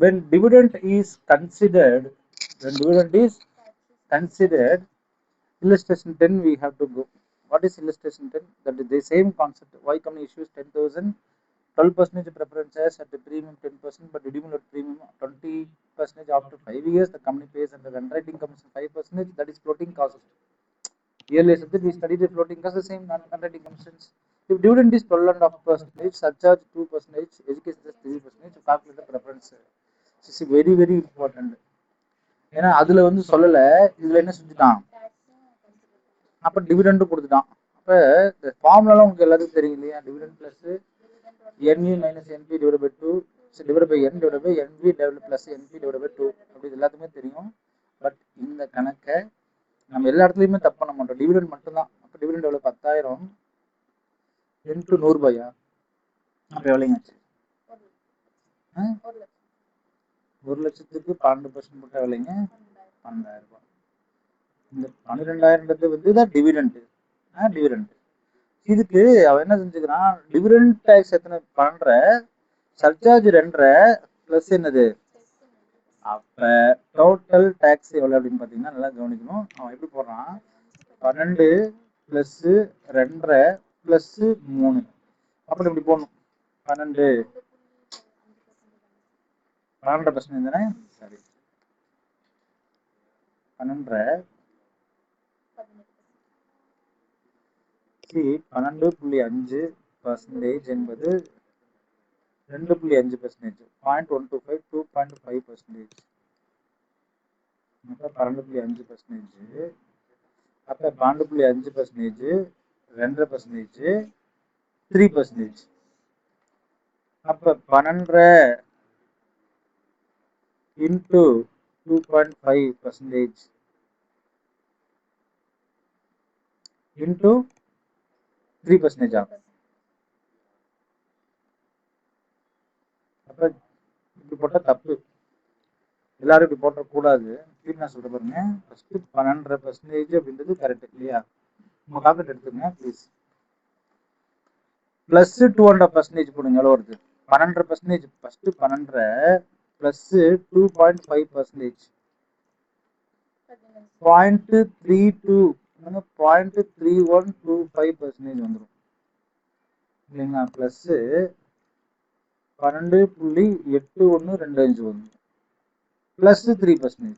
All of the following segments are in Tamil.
when dividend is considered, illustration 10 we have to go. What is illustration 10? That is the same concept. Y company issues 10,000, 12% preferences at the premium 10%, but redeemable at premium 20% after 5 years. The company pays under the underwriting commission 5%. That is floating cost. Earlier subject we studied the floating cost, the same underwriting commissions. If dividend is 12.5%, surcharge 2%, education just 3%, calculate the preference. This is very very important. ஏன்னா அதுல வந்து சொல்லல, இதுல என்ன செஞ்சுட்டான், அப்ப டிவிடெண்ட் கொடுத்துட்டான். அப்ப இந்த ஃபார்முலாலாம் உங்களுக்கு எல்லாத்துக்கும் தெரியும் இல்லையா? Dividend plus NV minus NP divided by 2 divided by N divided by NV divided plus NP divided by 2 அப்படி எல்லாத்துக்குமே தெரியும். பட் இந்த கணக்கை நம்ம எல்லா இடத்துலையுமே தப்பு பண்ண மாட்டோம். டிவிடெண்ட் மட்டும்தான். அப்போ டிவிடெண்ட் எவ்வளோ? 10,000 இன்ட்டு 100 ரூபாயா? அப்போ எவ்வளோங்க ஆச்சு? 1 லட்சத்துக்கு 12% போட்டால் எவ்வளோங்க? 12,000 ரூபாய். இந்த 12,000 வந்து தான் டிவிடெண்ட். டிவிடெண்ட் இதுக்கு அவன் என்ன செஞ்சுக்கிறான், டிவிடெண்ட் டேக்ஸ் எத்தனை பண்ற, சர்சார்ஜ் 2 பிளஸ் என்னது, அப்ப டோட்டல் டேக்ஸ் எவ்வளவு அப்படின்னு பாத்தீங்கன்னா நல்லா கவனிக்கணும். அவன் எப்படி போடுறான், 12 பிளஸ் 2 பிளஸ் 3 அப்படி இப்படி போடணும். 12% தானே, சரி 12.5% என்பது 2.5%, 0.125 2.5%. அப்ப 12.5%, அப்ப 12.5%, 2%, 3%. அப்ப 12 into 2.5% into 3%. அப்ப இப்படி போட்டா தப்பு, எல்லாரும் இப்படி போட்டக்கூடாது. நான் சொல்ற பாருங்க, ஃபர்ஸ்ட் 12% அப்படின்றது கரெக்ட் இல்லையா? உங்க கால்குலேட் எடுத்துங்க ப்ளீஸ். பிளஸ் 2.5% போடுங்க, எவ்வளோ வருது? 12%. ஃபர்ஸ்ட் 12 பிளஸ் 2.5%, 0.32 0.3125% வந்துடும் இல்லைங்களா? பிளஸ் 12.8125 வரும், பிளஸ் 3%,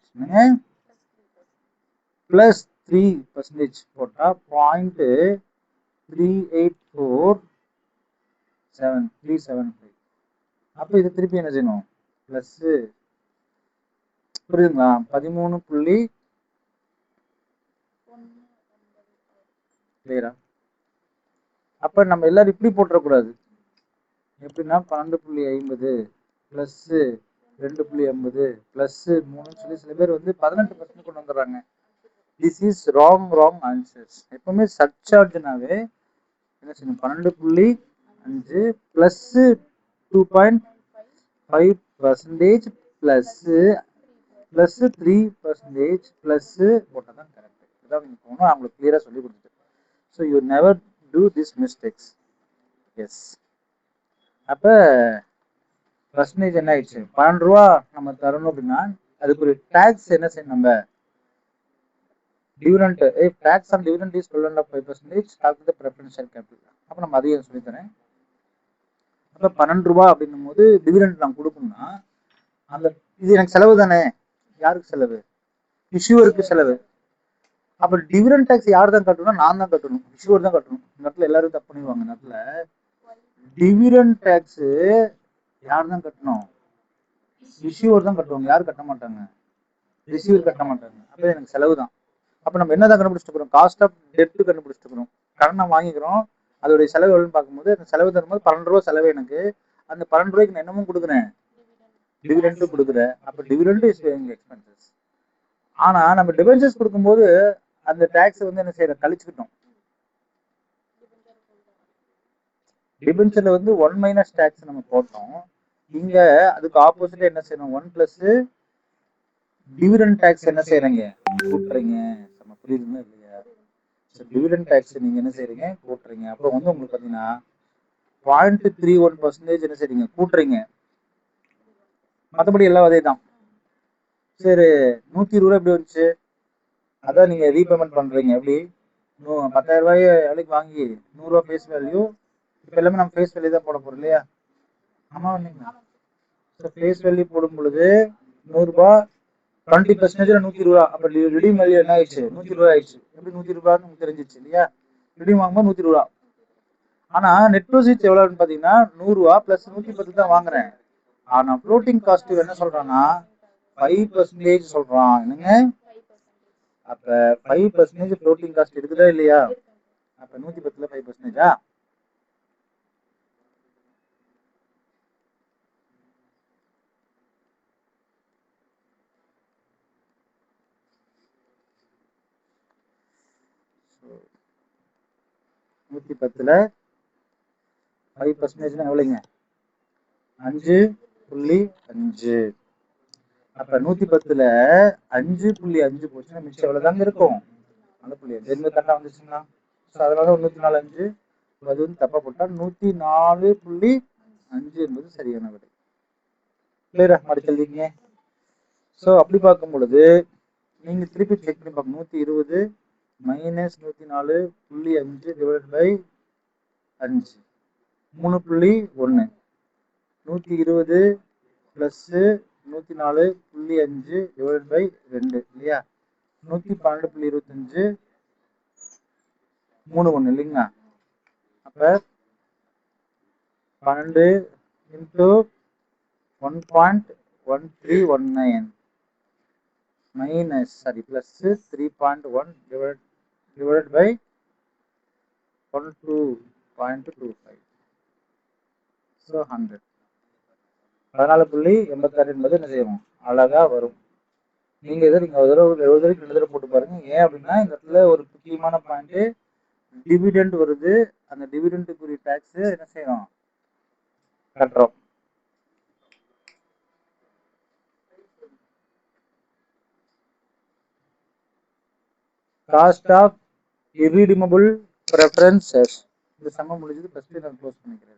பிளஸ் 3% போட்டா 0.384735. அப்ப இது திருப்பி என்ன செய்யணும், பிளஸ், புரியுதுங்களா? 13. கிளியரா? அப்ப நம்ம எல்லாரும் இப்படி போட்டுறக்கூடாது. எப்படின்னா 12.50 பிளஸ் 2.50 பிளஸ் 3 சொல்லி சில பேர் வந்து 18% கொண்டு வந்துடுறாங்க. This is wrong answers. எப்பவுமே சர்சார்ஜ்னாவே என்ன செய்யணும், 12.5 பிளஸ் 2.5% பிளஸ் 3% பிளஸ் போட்டால் தான் கரெக்ட். இதான் நீங்கள் போகணும், அவங்களுக்கு கிளியராக சொல்லி கொடுத்துட்டு. So you never do this mistakes. Yes. அப்போ பர்சன்டேஜ் என்ன ஆயிடுச்சு, 12 ரூபா நம்ம தரணும் அப்படின்னா அதுக்கு ஒரு டேக்ஸ் என்ன செய்யணும், நம்ம dividend tax on dividend is 12.5%, calculate the preferential capital. அப்போ நம்ம அதையும் சொல்லித்தரேன். அப்போ 12 ரூபா அப்படின்னும் போது டிவிடெண்ட் நான் கொடுக்கணும்னா அந்த இது எனக்கு செலவு தானே. யாருக்கு செலவு? இஷ்யூவருக்கு செலவு. அப்போ டிவிடெண்ட் டேக்ஸ் யார் தான் கட்டணும்? நான் தான் கட்டணும், இஷ்யூவர் தான் கட்டணும். இந்த இடத்துல எல்லாரும் தப்பு பண்ணிடுவாங்க. இந்த இடத்துல டிவிடெண்ட் டேக்ஸ் யார் தான் கட்டணும்? இஷ்யூவர் தான் கட்டுவாங்க. யாரும் கட்ட மாட்டாங்க, ரிசீவர் கட்ட மாட்டாங்க. அப்போ எனக்கு செலவு தான். அப்போ நம்ம என்னதான் கண்டுபிடிச்சிருக்கிறோம், காஸ்ட் ஆஃப் டெப்ட் கண்டுபிடிச்சிருக்கிறோம். கடன் நான் வாங்கிக்கிறோம், அதோடைய செலவு எவ்வளோன்னு பார்க்கும்போது அந்த செலவு தரும்போது 12 ரூபா செலவு எனக்கு. அந்த 12 ரூபாய்க்கு நான் என்னமும் கொடுக்குறேன், டிவிடெண்டும் கொடுக்குறேன். அப்போ டிவிடெண்ட் இஸ் பேயிங் எக்ஸ்பென்சஸ். ஆனா நம்ம டிபென்ச்சர்ஸ் கொடுக்கும்போது அந்த டேக்ஸ் வந்து என்ன செய்யற, கழிச்சுக்கிட்டோம். டிபென்ச்சர்ல வந்து 1 மைனஸ் டேக்ஸ் நம்ம போட்டோம். இங்க அதுக்கு ஆப்போசிட்டா என்ன செய்யணும், 1 பிளஸ் டிவிடெண்ட் டேக்ஸ் என்ன செய்யறீங்க, கூட்டுறீங்க. நம்ம புரியுதுங்களா இல்லையா? டிவிடெண்ட் டேக்ஸ் நீங்க என்ன செய்யறீங்க, கூட்டுறீங்க. அப்போ வந்து உங்களுக்கு பாத்தீங்கன்னா 0.31% என்ன செய்றீங்க, கூட்டுறீங்க. மற்றபடி எல்லாம் அதே தான். சரி, 120 எப்படி வந்துச்சு? அதான் நீங்க ரீபேமெண்ட் பண்றீங்க. எப்படி 10,000 ரூபாய் வேலைக்கு வாங்கி 100 ரூபா ஃபேஸ் வேல்யூ. இப்போ எல்லாமே நம்ம ஃபேஸ் வேல்யூ தான் போட போறோம் இல்லையா? ஆமா இல்லைங்களா? ஃபேஸ் வேல்யூ போடும் பொழுது 100 ரூபாய் 20% 120 ரூபா. அப்ப ரிடீம் வேல்யூ என்ன ஆயிடுச்சு? 120 ரூபாய் ஆயிடுச்சு. எப்படி 120 ரூபான்னு நமக்கு தெரிஞ்சிச்சு இல்லையா? ரிடீம் வாங்கும்போது 120 ரூபா. ஆனா நெட் ப்ரோசீட்ஸ் எவ்வளவுன்னு பாத்தீங்கன்னா 100 ரூபா பிளஸ் 110 தான் வாங்குறேன். ஆனா ஃப்ளோட்டிங் காஸ்ட் என்ன சொல்றான்னா 5% சொல்றான். என்னங்க? அப்ப 5% ஃப்ளோட்டிங் காஸ்ட் இருக்குதா இல்லையா? அப்ப 110ல 5%. நூத்தி 10ல 5% எவ்வளவுங்க? 5.5. அப்ப 110ல 5.5 போச்சுன்னா மிச்சம் எவ்வளவுதாங்க இருக்கும்? 4.5 கரெக்டா வந்துச்சுங்களா? அதனால 104.5 அது வந்து தப்பா போட்டா 104.5 என்பது சரியான விடை. கிளியரா மடிச்சல்றீங்க? சோ அப்படி பார்க்கும் பொழுது நீங்க திருப்பி செக் பண்ணி பார்க்கணும். 120 minus 104.5 divide by 5 3.1. 120 plus 104.5 divide by 2 இல்லையா? 112.25 3.1 இல்லைங்களா? அப்ப 12 into 1.1319 minus plus 3.1 divide by 12.25. So 100. 14.86 என்பது என்ன செய்யணும்? அழகா வரும். நீங்க ஒரு தடவை 2 தடவை போட்டு பாருங்க. ஏன் அப்படின்னா இந்த இடத்துல ஒரு முக்கியமான பாயிண்ட் டிவிடெண்ட் வருது. அந்த டிவிடெண்டுக்குரிய டாக்ஸ் என்ன செய்யணும்? கட்டுறோம். Cost of irredeemable preferences. இந்த சம்ம முடிஞ்சது. ஃபர்ஸ்ட் நான் க்ளோஸ் பண்ணிக்கிறேன்.